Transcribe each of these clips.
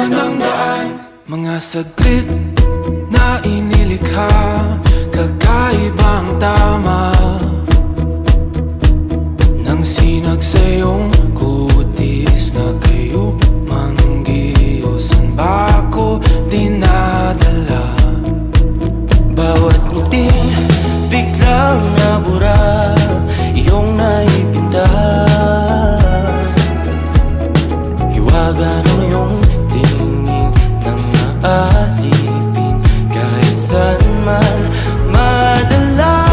naman ang daan. Mga saglit na inilikha, kakaibang tama nang sinag sa iyong kutis na kayo manggiyo. San ba ako dinadala? Bawat ngiting biglang nabura, iyong naipinta. Hiwaga ng iyong tingin nang naalipin, kahit saan man madala.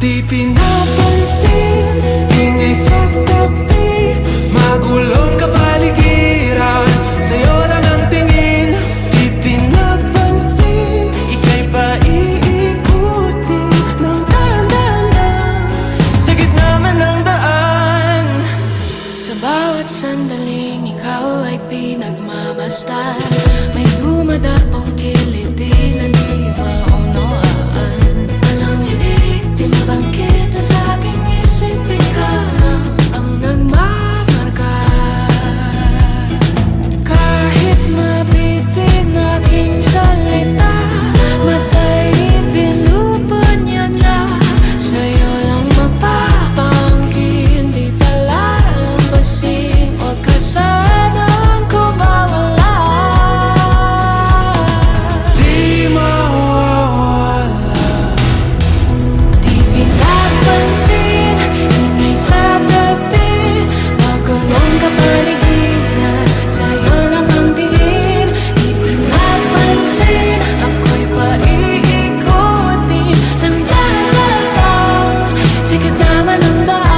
Di pinapansin, ingay sa tabi, magulong kapaligiran, sa'yo lang ang tingin. Di pinapansin, ika'y paiikutin ng dahan-dahan lang, sa gitna man ng daan. Sa bawat sandaling ikaw ay pinagmamasdan, may dumadapong kiliti na di maunawaan. Walang ibig, di mabangkit na sa aking isip, ikaw ang nagmamarka. Kahit mabitin aking salita, matay binubunyag na, sa'yo lang magpapangkin, di pala lampasin. Huwag ka sanang kumawala. Di mawawala. Di pinapansin, ingay sa tabi, magulong kapaligiran, sa'yo lang ang tingin. Di pinapansin, ako'y paiikutin ng dahan-dahan, sa gitna man ng daan.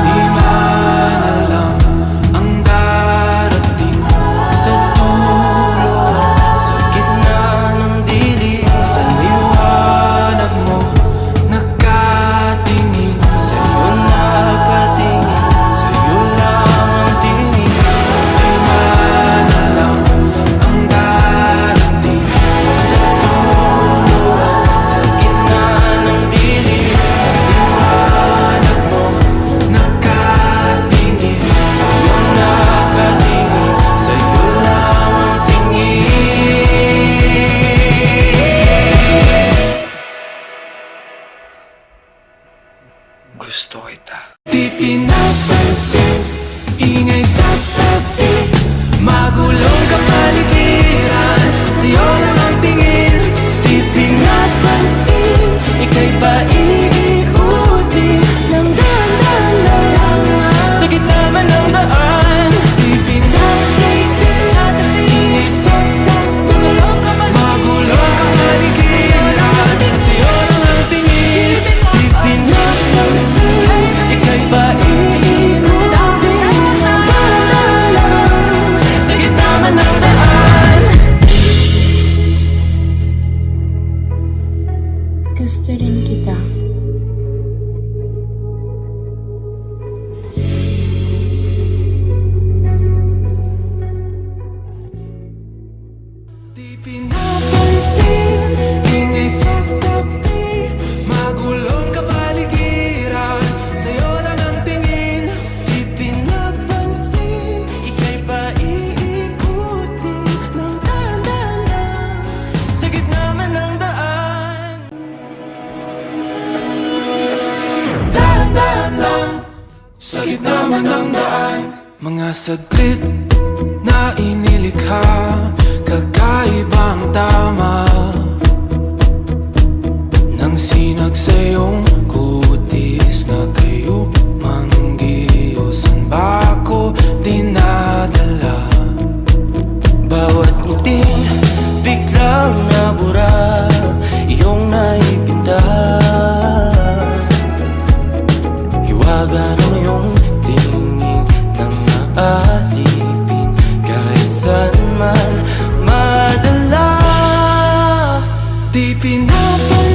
Di man alam ang darating, Sa dulo, sa gitna ng dilim, sa liwanag mo nakatingin. sa'yo nakatingin, sa'yo lang ang tingin. Di man alam ang darating, Sa dulo, sa gitna ng dilim, sa liwanag mo nakatingin. sa'yo nakatingin, sa'yo lang ang tingin. Gusto kita. Di pinapansin, ingay sa tabi, magulong kapaligiran, sa'yo lang ang tingin. Di pinapansin, ika'y paiikutin ng dahan-dahan lang, sa gitna man ng daan. Di pinapansin, ingay sa tabi, magulong kapaligiran, sa'yo lang ang tingin. Di pinapansin, ika'y paiikutin ng dahan-dahan lang, sa gitna man ng daan. Gusto rin kita. Di pinapansin, ingay sa tabi, magulong kapaligiran, sa'yo lang ang tingin. Di pinapansin, ika'y paiikutin ng dahan-dahan lang, sa gitna man ng daan. Dahan-dahan lang, sa gitna man ng daan. Mga saglit na inilikha, kakaibang tama nang sinag sa iyong kutis na kayo manggiyo. San ba ako dinadala? Bawat ngiting biglang nabura, iyong naipinta. Hiwaga ng iyong tingin nang naalipin, kahit saan man madala. Di pinapansin,